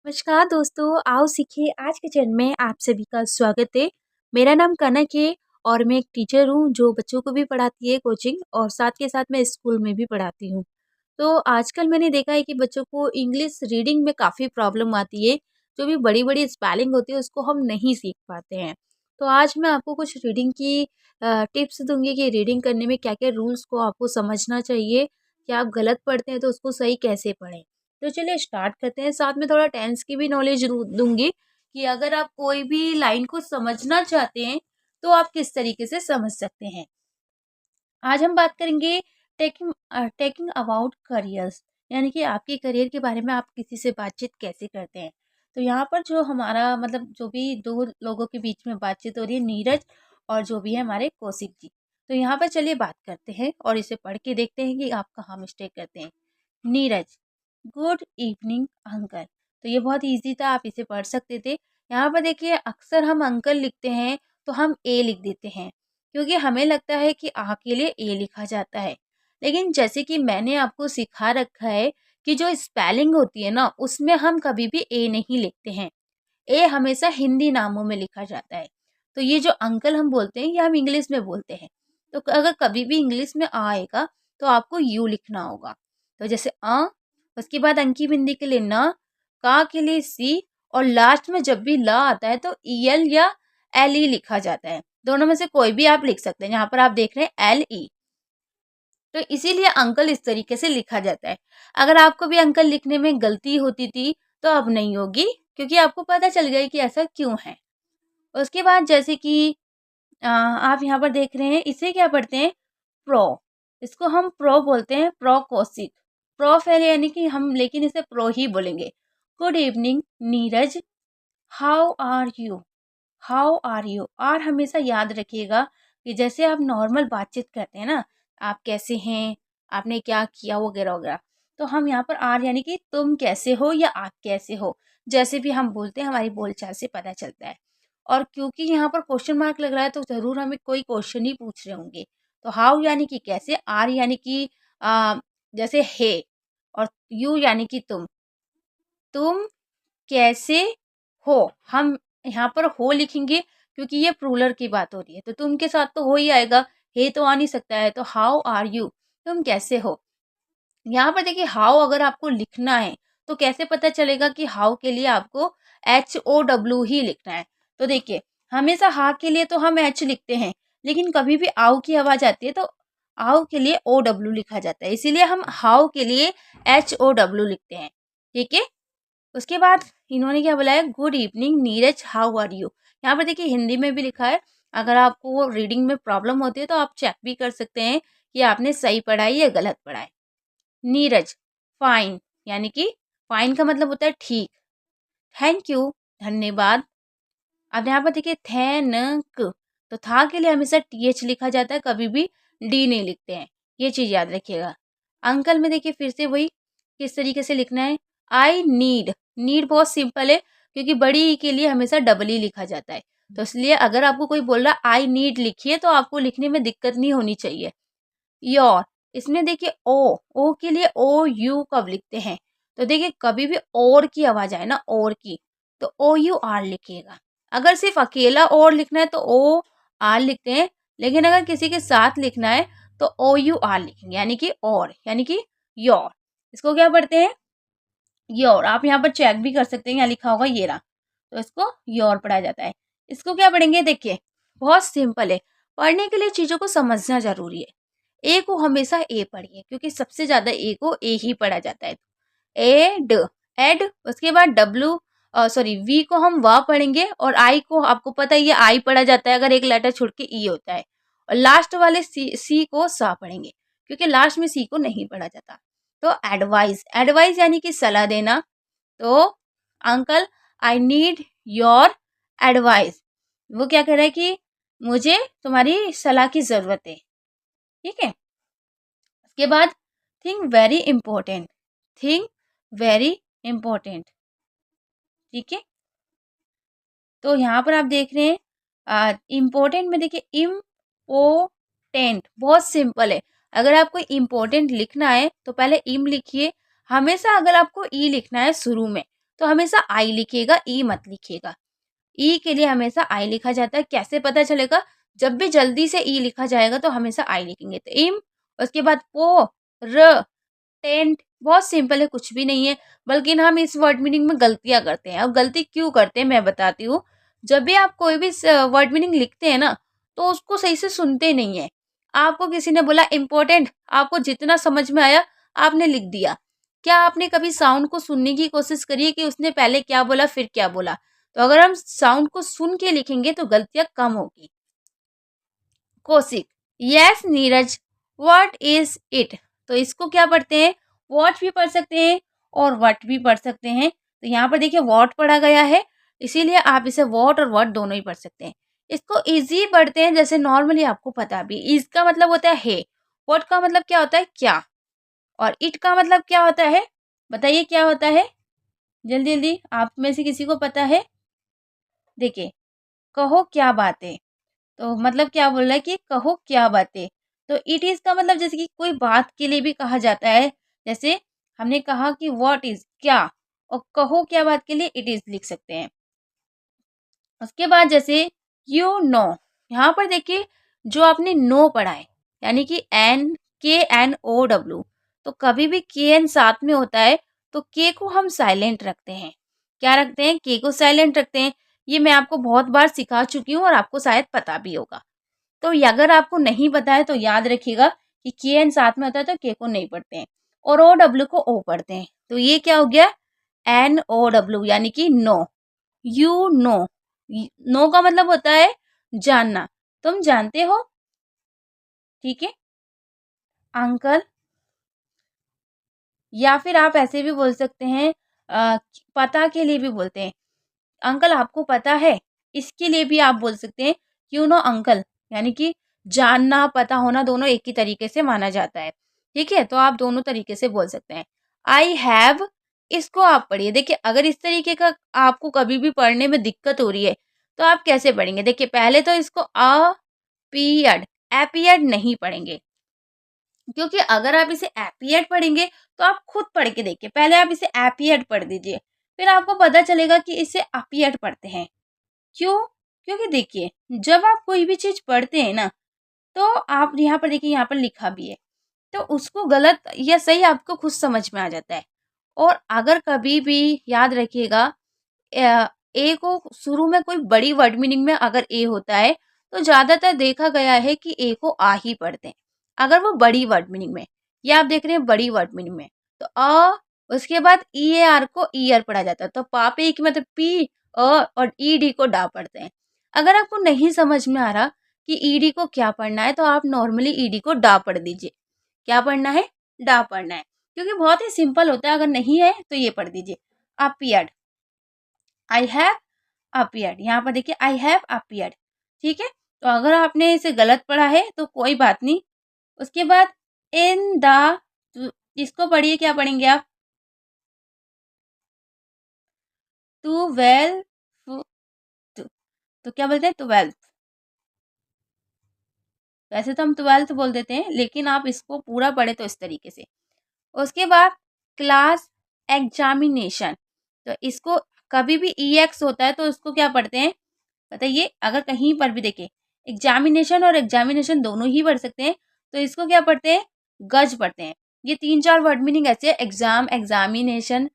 नमस्कार दोस्तों, आओ सीखिए आज के जन्म में आप सभी का स्वागत है। मेरा नाम कनक है और मैं एक टीचर हूँ जो बच्चों को भी पढ़ाती है कोचिंग और साथ के साथ मैं स्कूल में भी पढ़ाती हूँ। तो आजकल मैंने देखा है कि बच्चों को इंग्लिश रीडिंग में काफ़ी प्रॉब्लम आती है। जो भी बड़ी-बड़ी स्पेलिंग होती है उसको हम नहीं सीख पाते हैं। तो आज मैं आपको कुछ रीडिंग की टिप्स दूँगी कि रीडिंग करने में क्या-क्या रूल्स को आपको समझना चाहिए कि आप गलत पढ़ते हैं तो उसको सही कैसे पढ़ें। तो चलिए स्टार्ट करते हैं। साथ में थोड़ा टेंस की भी नॉलेज दूंगी कि अगर आप कोई भी लाइन को समझना चाहते हैं तो आप किस तरीके से समझ सकते हैं। आज हम बात करेंगे टेकिंग टेकिंग अबाउट करियर्स, यानी कि आपके करियर के बारे में आप किसी से बातचीत कैसे करते हैं। तो यहाँ पर जो हमारा मतलब जो भी दो लोगों के बीच में बातचीत हो रही है, नीरज और जो भी है हमारे कौशिक जी। तो यहाँ पर चलिए बात करते हैं और इसे पढ़ के देखते हैं कि आप कहाँ मिस्टेक करते हैं। Neeraj, good evening uncle. तो ये बहुत इजी था, आप इसे पढ़ सकते थे। यहाँ पर देखिए अक्सर हम अंकल लिखते हैं तो हम ए लिख देते हैं क्योंकि हमें लगता है कि आ के लिए ए लिखा जाता है। लेकिन जैसे कि मैंने आपको सिखा रखा है कि जो स्पेलिंग होती है ना उसमें हम कभी भी ए नहीं लिखते हैं। ए हमेशा हिंदी नामों में लिखा जाता है। तो ये जो अंकल हम बोलते हैं ये हम इंग्लिश में बोलते हैं। तो अगर कभी भी इंग्लिश में आ आएगा तो आपको यू लिखना होगा। तो जैसे उसके बाद अंकी बिंदी के लिए न, का के लिए सी और लास्ट में जब भी ला आता है तो ई एल या एल ई लिखा जाता है। दोनों में से कोई भी आप लिख सकते हैं। यहाँ पर आप देख रहे हैं एल ई। तो इसीलिए अंकल इस तरीके से लिखा जाता है। अगर आपको भी अंकल लिखने में गलती होती थी तो अब नहीं होगी क्योंकि आपको पता चल गया कि ऐसा क्यों है। उसके बाद जैसे कि आप यहाँ पर देख रहे हैं इसे क्या पढ़ते हैं, प्रो। इसको हम प्रो बोलते हैं, प्रो कौशिक। प्रो फैल यानी कि हम लेकिन इसे प्रो ही बोलेंगे। Good evening Neeraj, how are you. How are you are हमेशा याद रखिएगा कि जैसे आप नॉर्मल बातचीत करते हैं ना, आप कैसे हैं, आपने क्या किया वगैरह वगैरह। तो हम यहाँ पर आर यानी कि तुम कैसे हो या आप कैसे हो, जैसे भी हम बोलते हैं हमारी बोलचाल से पता चलता है। और क्योंकि यहाँ पर क्वेश्चन मार्क लग रहा है तो ज़रूर हमें कोई क्वेश्चन ही पूछ रहे होंगे। तो हाउ यानी कि कैसे, आर यानी कि जैसे है, और यू यानी कि तुम कैसे हो। हम यहाँ पर हो लिखेंगे क्योंकि ये प्लूरल की बात हो रही है तो तुम के साथ तो हो ही आएगा, हे तो आ नहीं सकता है। तो हाउ आर यू, तुम कैसे हो। यहाँ पर देखिए हाउ अगर आपको लिखना है तो कैसे पता चलेगा कि हाउ के लिए आपको एच ओ डब्ल्यू ही लिखना है। तो देखिए हमेशा हा के लिए तो हम एच लिखते हैं, लेकिन कभी भी आओ की आवाज आती है तो आओ के लिए ओ डब्ल्यू लिखा जाता है, इसीलिए हम हाउ के लिए एच ओ डब्ल्यू लिखते हैं। ठीक है। उसके बाद इन्होंने क्या बोला है, good evening Neeraj how are you. यहाँ पर देखिए हिंदी में भी लिखा है। अगर आपको वो रीडिंग में प्रॉब्लम होती है तो आप चेक भी कर सकते हैं कि आपने सही पढ़ा है या गलत पढ़ा है। नीरज, फाइन, यानी कि फाइन का मतलब होता है ठीक। थैंक यू, धन्यवाद। अब यहाँ पर देखिए थैनक, तो था के लिए हमेशा टी एच लिखा जाता है, कभी भी डी नहीं लिखते हैं। ये चीज़ याद रखिएगा। अंकल में देखिए फिर से वही किस तरीके से लिखना है। आई नीड, नीड बहुत सिंपल है क्योंकि बड़ी ई के लिए हमेशा डबल ई लिखा जाता है। तो इसलिए अगर आपको कोई बोल रहा है आई नीड लिखिए तो आपको लिखने में दिक्कत नहीं होनी चाहिए। योर, इसमें देखिए ओ के लिए ओ यू कब लिखते हैं, तो देखिए कभी भी और की आवाज आए ना, और की, तो ओ यू आर लिखिएगा। अगर सिर्फ अकेला और लिखना है तो ओ आर लिखते हैं, लेकिन अगर किसी के साथ लिखना है तो ओ यू आर लिखेंगे, यानी कि और, यानी कि योर। इसको क्या पढ़ते हैं, योर। आप यहाँ पर चेक भी कर सकते हैं, यहाँ लिखा होगा ये रहा, तो इसको योर पढ़ा जाता है। इसको क्या पढ़ेंगे, देखिए बहुत सिंपल है। पढ़ने के लिए चीज़ों को समझना जरूरी है। ए को हमेशा ए पढ़िए क्योंकि सबसे ज्यादा ए को ए ही पढ़ा जाता है। एड, एड, उसके बाद डब्ल्यू सॉरी वी को हम वा पढ़ेंगे और आई को आपको पता ही है आई पढ़ा जाता है अगर एक लेटर छोड़ के ई होता है। और लास्ट वाले सी को सा पढ़ेंगे क्योंकि लास्ट में सी को नहीं पढ़ा जाता। तो एडवाइस, एडवाइस यानी कि सलाह देना। तो uncle I need your advice, वो क्या कह रहा है कि मुझे तुम्हारी सलाह की जरूरत है। ठीक है। उसके बाद think very important, think very important. ठीक है। तो यहाँ पर आप देख रहे हैं इम्पोर्टेंट में देखिए इम्पोर्टेंट बहुत सिंपल है। अगर आपको इम्पोर्टेंट लिखना है तो पहले इम लिखिए। हमेशा अगर आपको ई लिखना है शुरू में तो हमेशा आई लिखिएगा, ई मत लिखिएगा। ई के लिए हमेशा आई लिखा जाता है। कैसे पता चलेगा? जब भी जल्दी से ई लिखा जाएगा तो हमेशा आई लिखेंगे। तो इम, उसके बाद पो, र, टेंट, बहुत सिंपल है, कुछ भी नहीं है। बल्कि ना हम इस वर्ड मीनिंग में गलतियाँ करते हैं। अब गलती क्यों करते हैं मैं बताती हूँ। जब भी आप कोई भी वर्ड मीनिंग लिखते हैं ना, तो उसको सही से सुनते नहीं है। आपको किसी ने बोला इम्पोर्टेंट, आपको जितना समझ में आया आपने लिख दिया। क्या आपने कभी साउंड को सुनने की कोशिश करी है कि उसने पहले क्या बोला फिर क्या बोला? तो अगर हम साउंड को सुन के लिखेंगे तो गलतियाँ कम होगी। Kaushik, yes Neeraj, what is it? तो इसको क्या पढ़ते हैं? वॉट भी पढ़ सकते हैं और व्हाट भी पढ़ सकते हैं। तो यहाँ पर देखिए वॉट पढ़ा गया है, इसीलिए आप इसे वॉट और व्हाट दोनों ही पढ़ सकते हैं। इसको इजी पढ़ते हैं, जैसे नॉर्मली आपको पता भी। इसका मतलब होता है, व्हाट का मतलब क्या होता है? क्या। और इट का मतलब क्या होता है? बताइए क्या होता है? जल्दी जल्दी, आप में से किसी को पता है? देखिए, कहो क्या बातें। तो मतलब क्या बोल रहा है कि कहो क्या बातें। तो इट इज का मतलब जैसे कि कोई बात के लिए भी कहा जाता है। जैसे हमने कहा कि व्हाट इज क्या, और कहो क्या बात के लिए इट इज लिख सकते हैं। उसके बाद जैसे यू नो, यहाँ पर देखिए जो आपने नो पढ़ा है, यानी कि KNOW, तो कभी भी KN साथ में होता है तो के को हम साइलेंट रखते हैं। क्या रखते हैं? के को साइलेंट रखते हैं। ये मैं आपको बहुत बार सिखा चुकी हूँ और आपको शायद पता भी होगा। तो ये अगर आपको नहीं पता है तो याद रखिएगा कि KN साथ में होता है तो के को नहीं पढ़ते हैं, और OW को ओ पढ़ते हैं। तो ये क्या हो गया? NOW, यानी कि नो। यू नो, नो का मतलब होता है जानना। तुम जानते हो, ठीक है अंकल। या फिर आप ऐसे भी बोल सकते हैं, पता के लिए भी बोलते हैं, अंकल आपको पता है। इसके लिए भी आप बोल सकते हैं यू नो अंकल, यानी कि जानना पता होना दोनों एक ही तरीके से माना जाता है। ठीक है, तो आप दोनों तरीके से बोल सकते हैं। आई हैव, इसको आप पढ़िए। देखिए अगर इस तरीके का आपको कभी भी पढ़ने में दिक्कत हो रही है तो आप कैसे पढ़ेंगे? देखिए पहले तो इसको अपीयर्ड, एपियर्ड नहीं पढ़ेंगे, क्योंकि अगर आप इसे एपियर्ड पढ़ेंगे तो आप खुद पढ़ के देखिए। पहले आप इसे एपियर्ड पढ़ दीजिए, फिर आपको पता चलेगा कि इसे अपीयर्ड पढ़ते हैं। क्यों? क्योंकि देखिए जब आप कोई भी चीज़ पढ़ते हैं ना, तो आप यहाँ पर देखिए, यहाँ पर लिखा भी है, तो उसको गलत या सही आपको खुद समझ में आ जाता है। और अगर कभी भी याद रखिएगा, ए को शुरू में कोई बड़ी वर्ड मीनिंग में अगर ए होता है तो ज़्यादातर देखा गया है कि ए को आ ही पढ़ते हैं, अगर वो बड़ी वर्ड मीनिंग में। ये आप देख रहे हैं बड़ी वर्ड मीनिंग में, तो उसके बाद EAR को ईयर पढ़ा जाता है। तो पापे की मतलब पी, और ED को डा पढ़ते हैं। अगर आपको नहीं समझ में आ रहा कि ED को क्या पढ़ना है तो आप नॉर्मली ED को डा पढ़ दीजिए। क्या पढ़ना है? डा पढ़ना है, क्योंकि बहुत ही सिंपल होता है। अगर नहीं है तो ये पढ़ दीजिए, अपीयर्ड। आई हैव अपीयर्ड, यहाँ पर देखिए आई हैव अपीयर्ड। ठीक है, तो अगर आपने इसे गलत पढ़ा है तो कोई बात नहीं। उसके बाद इन द, इसको पढ़िए, क्या पढ़ेंगे आप? ट्वेल्थ, तो क्या बोलते हैं? 12। वैसे तो हम 12th बोल देते हैं, लेकिन आप इसको पूरा पढ़े तो इस तरीके से। उसके बाद क्लास एग्जामिनेशन, तो इसको कभी भी EX होता है तो इसको क्या पढ़ते हैं बताइए? अगर कहीं पर भी देखें एग्जामिनेशन और एग्जामिनेशन दोनों ही पढ़ सकते हैं, तो इसको क्या पढ़ते हैं? गज पढ़ते हैं। ये 3-4 वर्ड मीनिंग ऐसे है, एग्जाम, एग्जामिनेशन।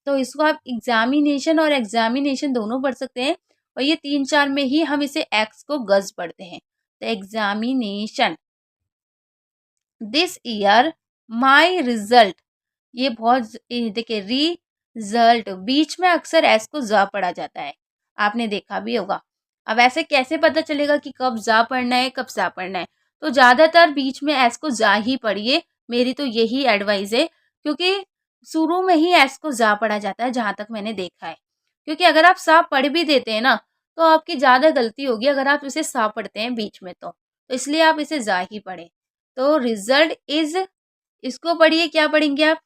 तो इसको आप एग्जामिनेशन और एग्जामिनेशन दोनों पढ़ सकते हैं, और ये 3-4 में ही हम इसे एक्स को गज पढ़ते हैं। तो examination, this year my result, ये बहुत देखिए रिजल्ट, बीच में अक्सर एस को ज पढ़ा जाता है, आपने देखा भी होगा। अब ऐसे कैसे पता चलेगा कि कब जा पढ़ना है कब सा पढ़ना है? तो ज़्यादातर बीच में एस को जा ही पढ़िए, मेरी तो यही एडवाइस है, क्योंकि शुरू में ही एस को जा पढ़ा जाता है जहाँ तक मैंने देखा है। क्योंकि अगर आप सा पढ़ भी देते हैं ना तो आपकी ज़्यादा गलती होगी अगर आप इसे सा पढ़ते हैं बीच में, तो इसलिए आप इसे जा ही पढ़ें। तो रिजल्ट इज, इसको पढ़िए। क्या पढ़ेंगे आप?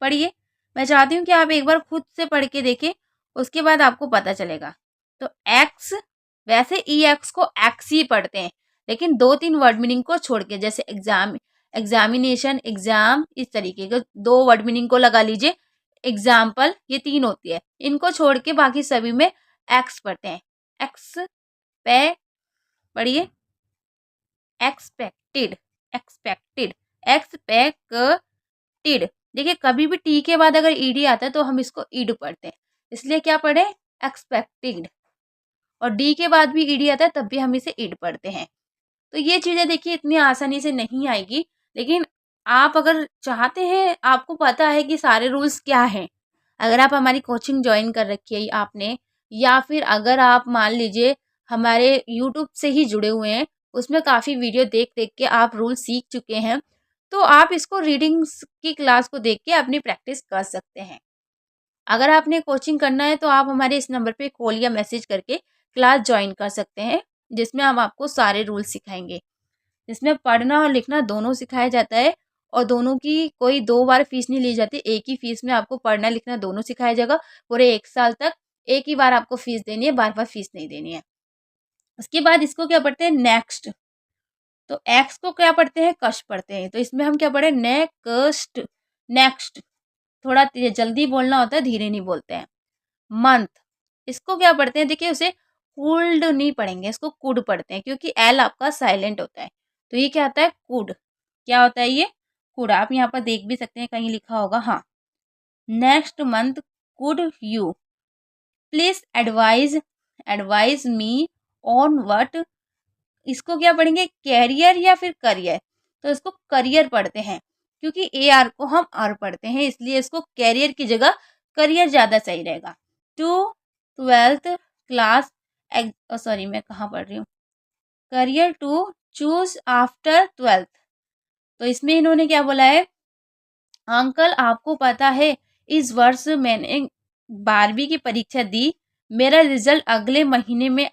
पढ़िए, मैं चाहती हूँ कि आप एक बार खुद से पढ़ के देखें, उसके बाद आपको पता चलेगा। तो एक्स, वैसे EX को एक्स ही पढ़ते हैं, लेकिन 2-3 वर्ड मीनिंग को छोड़ के, जैसे एग्जाम, एग्जामिनेशन, एग्जाम, इस तरीके के 2 वर्ड मीनिंग को लगा लीजिए। एग्जाम्पल, ये 3 होती है। इनको छोड़ के बाकी सभी में एक्स पढ़ते हैं। एक्स पे पढ़िए, एक्सपेक्टेड, एक्सपेक्टेड, एक्सपेक्टेड। देखिए कभी भी टी के बाद अगर ईडी आता है तो हम इसको ईड पढ़ते हैं, इसलिए क्या पढ़े, एक्सपेक्टेड। और डी के बाद भी ईडी आता है तब भी हम इसे ईड पढ़ते हैं। तो ये चीज़ें देखिए इतनी आसानी से नहीं आएगी, लेकिन आप अगर चाहते हैं, आपको पता है कि सारे रूल्स क्या हैं, अगर आप हमारी कोचिंग ज्वाइन कर रखी है आपने, या फिर अगर आप मान लीजिए हमारे यूट्यूब से ही जुड़े हुए हैं, उसमें काफ़ी वीडियो देख देख के आप रूल सीख चुके हैं, तो आप इसको रीडिंग्स की क्लास को देख के अपनी प्रैक्टिस कर सकते हैं। अगर आपने कोचिंग करना है तो आप हमारे इस नंबर पे कॉल या मैसेज करके क्लास ज्वाइन कर सकते हैं, जिसमें हम आपको सारे रूल सिखाएंगे, जिसमें पढ़ना और लिखना दोनों सिखाया जाता है। और दोनों की कोई 2 बार फीस नहीं ली जाती, एक ही फीस में आपको पढ़ना लिखना दोनों सिखाया जाएगा। पूरे 1 साल तक एक ही बार आपको फीस देनी है, बार-बार फीस नहीं देनी है। उसके बाद इसको क्या पढ़ते हैं, नेक्स्ट। तो एक्स को क्या पढ़ते हैं, कश पढ़ते हैं। तो इसमें हम क्या पढ़े, नेक्स्ट, नेक्स्ट। थोड़ा जल्दी बोलना होता है, धीरे नहीं बोलते हैं। मंथ, इसको क्या पढ़ते हैं, देखिए उसे कुल्ड नहीं पढ़ेंगे, इसको कुड पढ़ते हैं, क्योंकि एल आपका साइलेंट होता है। तो ये क्या होता है, कुड। क्या होता है ये, कुड। आप यहाँ पर देख भी सकते हैं, कहीं लिखा होगा, हाँ। Next month could you please advise, advise me on what. इसको क्या पढ़ेंगे, कैरियर या फिर करियर। तो इसको करियर पढ़ते हैं, क्योंकि ए आर को हम आर पढ़ते हैं, इसलिए इसको कैरियर की जगह करियर ज़्यादा सही रहेगा। टू 12th क्लास, सॉरी मैं कहाँ पढ़ रही हूँ, career to choose after 12th। तो इसमें इन्होंने क्या बोला है, अंकल आपको पता है इस वर्ष मैंने 12वीं की परीक्षा दी, मेरा रिजल्ट अगले महीने में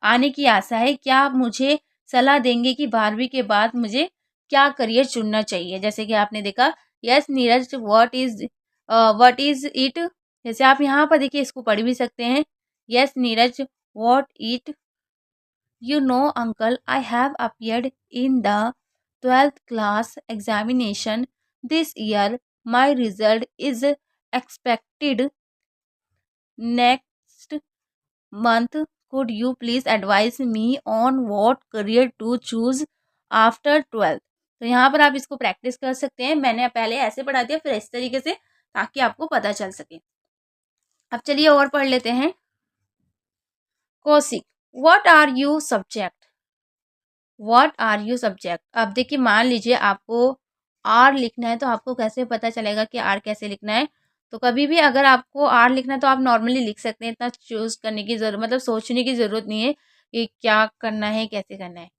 आने की आशा है, क्या आप मुझे सलाह देंगे कि 12वीं के बाद मुझे क्या करियर चुनना चाहिए। जैसे कि आपने देखा, yes Neeraj what is it. जैसे आप यहाँ पर देखिए, इसको पढ़ भी सकते हैं, yes Neeraj what it. You know, uncle, I have appeared in the 12th class examination this year. My result is expected next month. Could you please advise me on what career to choose after 12th? तो यहाँ पर आप इसको practice कर सकते हैं। मैंने पहले ऐसे पढ़ा दिया, फिर इस तरीके से, ताकि आपको पता चल सके। अब चलिए और पढ़ लेते हैं। Kaushik, what are you subject, what are you subject. अब देखिए मान लीजिए आपको आर लिखना है, तो आपको कैसे पता चलेगा कि आर कैसे लिखना है। तो कभी भी अगर आपको आर लिखना है तो आप नॉर्मली लिख सकते हैं, इतना चूज करने की जरूरत, मतलब सोचने की ज़रूरत नहीं है कि क्या करना है, कैसे करना है।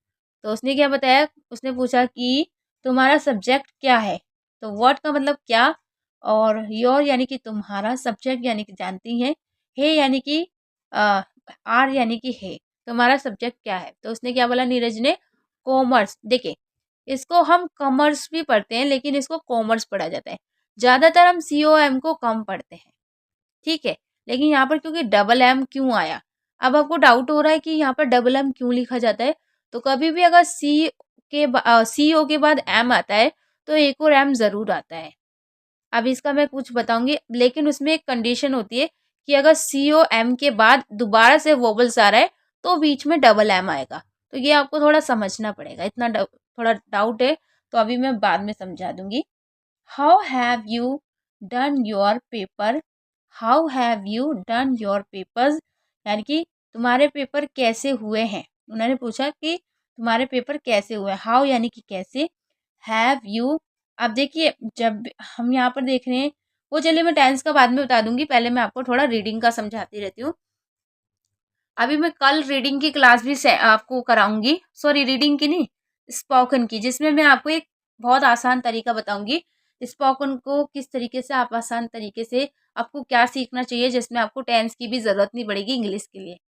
तो उसने क्या बताया, उसने पूछा कि तुम्हारा सब्जेक्ट क्या है। तो व्हाट का मतलब क्या, और योर यानी कि तुम्हारा, सब्जेक्ट यानी कि जानती हैं, है यानी कि आर यानी कि है, तुम्हारा सब्जेक्ट क्या है। तो उसने क्या बोला, नीरज ने, कॉमर्स। देखिए इसको हम कॉमर्स भी पढ़ते हैं, लेकिन इसको कॉमर्स पढ़ा जाता है। ज़्यादातर हम सी ओ एम को कम पढ़ते हैं, ठीक है। लेकिन यहाँ पर क्योंकि डबल एम क्यों आया, अब आपको डाउट हो रहा है कि यहाँ पर डबल एम क्यों लिखा जाता है। तो कभी भी अगर सी ओ के बाद एम आता है, तो एक और एम ज़रूर आता है। अब इसका मैं कुछ बताऊंगी, लेकिन उसमें एक कंडीशन होती है कि अगर सी ओ एम के बाद दोबारा से वोबल्स आ रहा है, तो बीच में डबल एम आएगा। तो ये आपको थोड़ा समझना पड़ेगा, इतना थोड़ा डाउट है, तो अभी मैं बाद में समझा दूंगी। How have you done your paper, how have you done your papers, यानी कि तुम्हारे पेपर कैसे हुए हैं। उन्होंने पूछा कि तुम्हारे पेपर कैसे हुए। हाउ यानी कि कैसे, हैव यू। अब देखिए जब हम यहाँ पर देख रहे हैं, वो चलिए मैं टेंस का बाद में बता दूंगी, पहले मैं आपको थोड़ा रीडिंग का समझाती रहती हूँ। अभी मैं कल रीडिंग की क्लास भी से आपको कराऊंगी, सॉरी रीडिंग की नहीं, स्पोकन की, जिसमें मैं आपको एक बहुत आसान तरीका बताऊंगी स्पोकन को किस तरीके से आप आसान तरीके से, आपको क्या सीखना चाहिए, जिसमें आपको टेंस की भी ज़रूरत नहीं पड़ेगी इंग्लिश के लिए।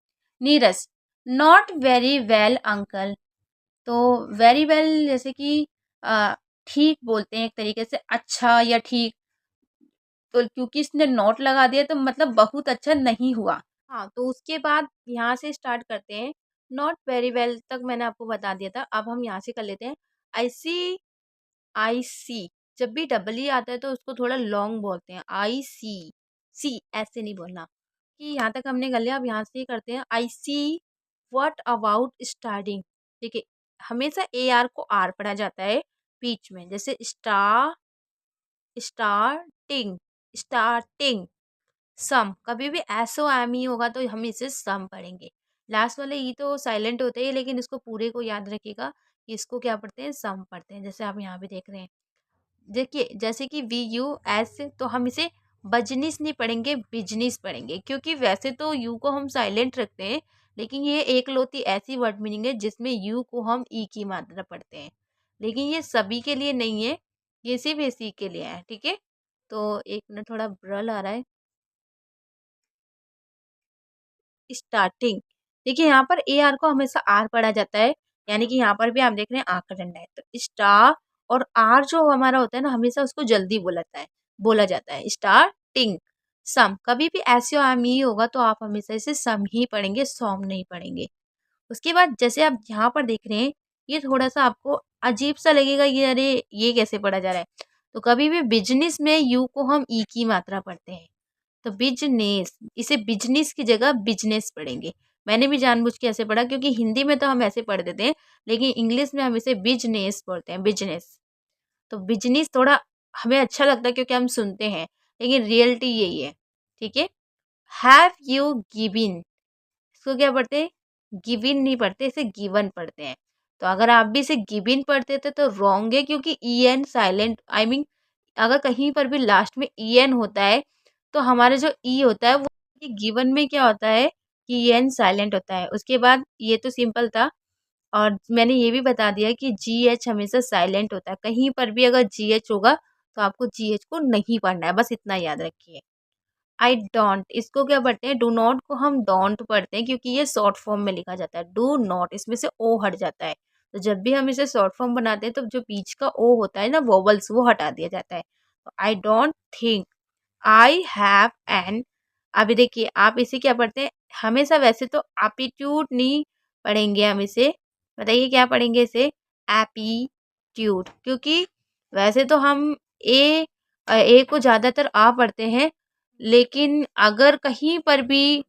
Neeraj, not very well uncle. तो वेरी वेल जैसे कि ठीक बोलते हैं एक तरीके से, अच्छा या ठीक। तो क्योंकि इसने नोट लगा दिया तो मतलब बहुत अच्छा नहीं हुआ। हाँ, तो उसके बाद यहाँ से स्टार्ट करते हैं। नॉट वेरी वेल तक मैंने आपको बता दिया था, अब हम यहाँ से कर लेते हैं। आई सी, आई सी। जब भी डबल ई आता है तो उसको थोड़ा लॉन्ग बोलते हैं, आई सी ऐसे नहीं बोलना। कि यहाँ तक हमने कर लिया, अब यहाँ से ही करते हैं, I see what about starting. देखिए, हमेशा ए आर को आर पढ़ा जाता है बीच में, जैसे स्टार्टिंग, स्टार्टिंग, सम, कभी भी एस ओ एम ई होगा तो हम इसे सम पढ़ेंगे। लास्ट वाले ई तो साइलेंट होते हैं, लेकिन इसको पूरे को याद रखिएगा कि इसको क्या पढ़ते हैं, सम पढ़ते हैं, जैसे आप यहाँ पे देख रहे हैं। देखिए, जैसे कि वी यू एस, तो हम इसे बजनिस नहीं पढ़ेंगे, बिजनिस पढ़ेंगे, क्योंकि वैसे तो यू को हम साइलेंट रखते हैं, लेकिन ये एकलौती ऐसी वर्ड मीनिंग है जिसमें यू को हम ई की मात्रा पढ़ते हैं, लेकिन ये सभी के लिए नहीं है, ये सिर्फ इसी के लिए है, ठीक है। तो एक मिनट, थोड़ा ब्रल आ रहा है। स्टार्टिंग, देखिए यहाँ पर ए आर को हमेशा आर पढ़ा जाता है, यानी कि यहाँ पर भी आप देख रहे हैं आर का डंडा है, तो स्टार और आर जो हमारा होता है ना, हमेशा उसको जल्दी बोला जाता है स्टार्टिंग। सम, कभी भी ऐसे आम ही होगा तो आप हमेशा इसे सम ही पढ़ेंगे, सॉम नहीं पढ़ेंगे। उसके बाद जैसे आप यहाँ पर देख रहे हैं, ये थोड़ा सा आपको अजीब सा लगेगा, ये अरे ये कैसे पढ़ा जा रहा है। तो कभी भी बिजनेस में यू को हम ई की मात्रा पढ़ते हैं, तो बिजनेस, इसे बिजनेस की जगह बिजनेस पढ़ेंगे। मैंने भी जानबूझ के ऐसे पढ़ा, क्योंकि हिंदी में तो हम ऐसे पढ़ देते हैं, लेकिन इंग्लिश में हम इसे बिजनेस बोलते हैं, बिजनेस। तो बिजनेस थोड़ा हमें अच्छा लगता है क्योंकि हम सुनते हैं, लेकिन रियलिटी यही है, ठीक है। हैव यू गिवन, इसको क्या पढ़ते हैं, गिविन नहीं पढ़ते, इसे गिवन पढ़ते हैं। तो अगर आप भी इसे गिविन पढ़ते थे तो रॉन्ग है, क्योंकि E N silent, I mean अगर कहीं पर भी लास्ट में ई एन होता है तो हमारा जो ई होता है वो, गिवन में क्या होता है कि ई एन साइलेंट होता है। उसके बाद ये तो सिंपल था, और मैंने ये भी बता दिया कि जी एच हमेशा साइलेंट होता है, कहीं पर भी अगर जी एच होगा तो आपको जी एच को नहीं पढ़ना है, बस इतना याद रखिए। आई डोंट, इसको क्या पढ़ते हैं, डू नॉट को हम डोंट पढ़ते हैं, क्योंकि ये शॉर्ट फॉर्म में लिखा जाता है, डू नॉट, इसमें से ओ हट जाता है। तो जब भी हम इसे शॉर्ट फॉर्म बनाते हैं तो जो बीच का ओ होता है ना, वोवल्स, वो हटा दिया जाता है। तो I don't think I have an, अभी देखिए आप इसे क्या पढ़ते हैं, हमेशा वैसे तो एप्टीट्यूड नहीं पढ़ेंगे हम इसे, बताइए क्या पढ़ेंगे इसे, एप्टीट्यूड, क्योंकि वैसे तो हम ए को ज़्यादातर आ पढ़ते हैं, लेकिन अगर कहीं पर भी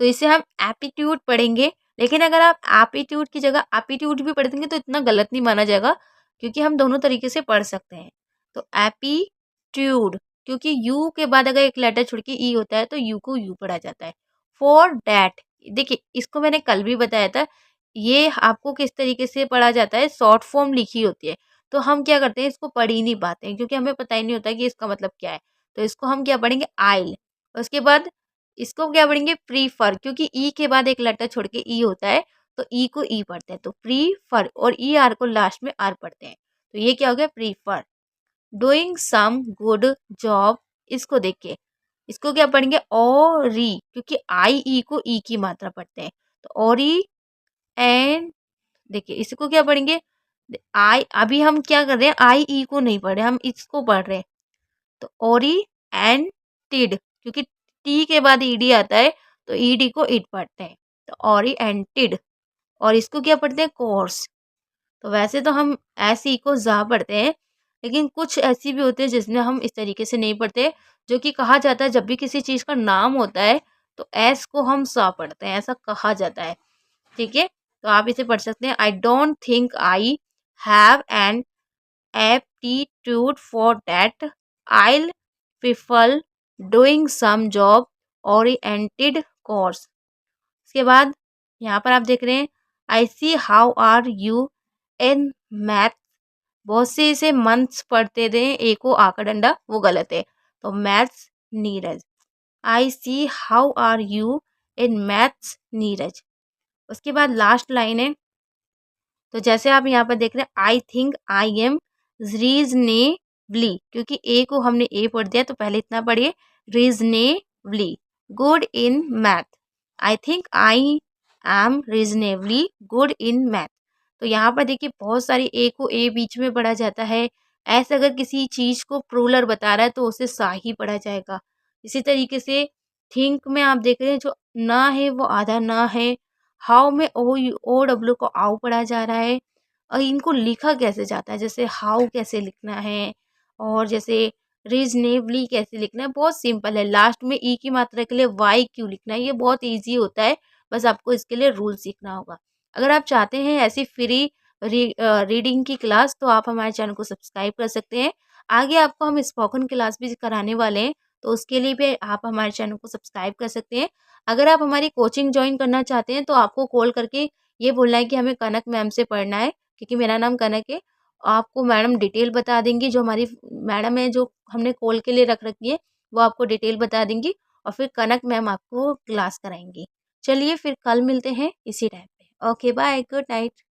तो इसे हम एप्टीट्यूड पढ़ेंगे। लेकिन अगर आप एप्टीट्यूड की जगह एप्टीट्यूड भी पढ़ देंगे तो इतना गलत नहीं माना जाएगा, क्योंकि हम दोनों तरीके से पढ़ सकते हैं। तो एप्टीट्यूड, क्योंकि यू के बाद अगर एक लेटर छोड़ के ई होता है तो यू को यू पढ़ा जाता है। फॉर डैट, देखिए इसको मैंने कल भी बताया था, ये आपको किस तरीके से पढ़ा जाता है, शॉर्ट फॉर्म लिखी होती है, तो हम क्या करते हैं, इसको पढ़ ही नहीं पाते हैं, क्योंकि हमें पता ही नहीं होता कि इसका मतलब क्या है। तो इसको हम क्या पढ़ेंगे, आइल। उसके बाद इसको क्या पढ़ेंगे, प्रीफर, क्योंकि ई के बाद एक लेटर छोड़ के ई होता है, तो ई को ई पढ़ते हैं, तो प्रीफर, और ई आर को लास्ट में आर पढ़ते हैं, तो ये क्या हो गया, prefer. Doing some good job, इसको देखिए, इसको क्या पढ़ेंगे, औरी, क्योंकि आई ई को ई की मात्रा पढ़ते हैं, तो औरी एंड, देखिए इसको क्या पढ़ेंगे, आई, अभी हम क्या कर रहे हैं, आई ई को नहीं पढ़ रहे, हम इसको पढ़ रहे हैं, तो ओरिएंटेड, क्योंकि टी के बाद ईडी आता है, तो ईडी को इट पढ़ते हैं, तो ओरिएंटेड। और इसको क्या पढ़ते हैं, कोर्स। तो वैसे तो हम ऐसी को जा पढ़ते हैं, लेकिन कुछ ऐसी भी होती है जिसमें हम इस तरीके से नहीं पढ़ते, जो कि कहा जाता है जब भी किसी चीज़ का नाम होता है तो एस को हम सा पढ़ते हैं, ऐसा कहा जाता है, ठीक है। तो आप इसे पढ़ सकते हैं, I don't think I have an aptitude for that. I'll prefer doing some job oriented course. इसके बाद यहाँ पर आप देख रहे हैं, I see how are you in math, बहुत से इसे मंथ्स पढ़ते थे, ए को आ का डंडा, वो गलत है, तो maths Neeraj, I see how are you in maths Neeraj. उसके बाद लास्ट लाइन है, तो जैसे आप यहाँ पर देख रहे हैं, I think I am reasonably, क्योंकि ए को हमने ए पढ़ दिया तो पहले इतना पढ़िए, reasonably good in math, I think I am reasonably good in math. तो यहाँ पर देखिए बहुत सारी ए को ए बीच में पढ़ा जाता है, ऐसे अगर किसी चीज़ को प्रूलर बता रहा है तो उसे सा ही पढ़ा जाएगा। इसी तरीके से थिंक में आप देख रहे हैं, जो ना है वो आधा ना है, हाउ में ओ डब्ल्यू को आओ पढ़ा जा रहा है, इनको लिखा कैसे जाता है, जैसे हाउ कैसे लिखना है और जैसे रीज़नेबली कैसे लिखना है, बहुत सिंपल है। लास्ट में ई की मात्रा के लिए वाई क्यों लिखना है, ये बहुत ईज़ी होता है, बस आपको इसके लिए रूल सीखना होगा। अगर आप चाहते हैं ऐसी फ्री रीडिंग की क्लास, तो आप हमारे चैनल को सब्सक्राइब कर सकते हैं। आगे आपको हम स्पोकन क्लास भी कराने वाले हैं, तो उसके लिए भी आप हमारे चैनल को सब्सक्राइब कर सकते हैं। अगर आप हमारी कोचिंग जॉइन करना चाहते हैं, तो आपको कॉल करके ये बोलना है कि हमें कनक मैम से पढ़ना है, क्योंकि मेरा नाम कनक है। आपको मैडम डिटेल बता देंगी, जो हमारी मैडम है जो हमने कॉल के लिए रख रखी है, वो आपको डिटेल बता देंगी और फिर कनक मैम आपको क्लास कराएँगी। चलिए फिर कल मिलते हैं इसी टाइम पे। Okay bye, good night.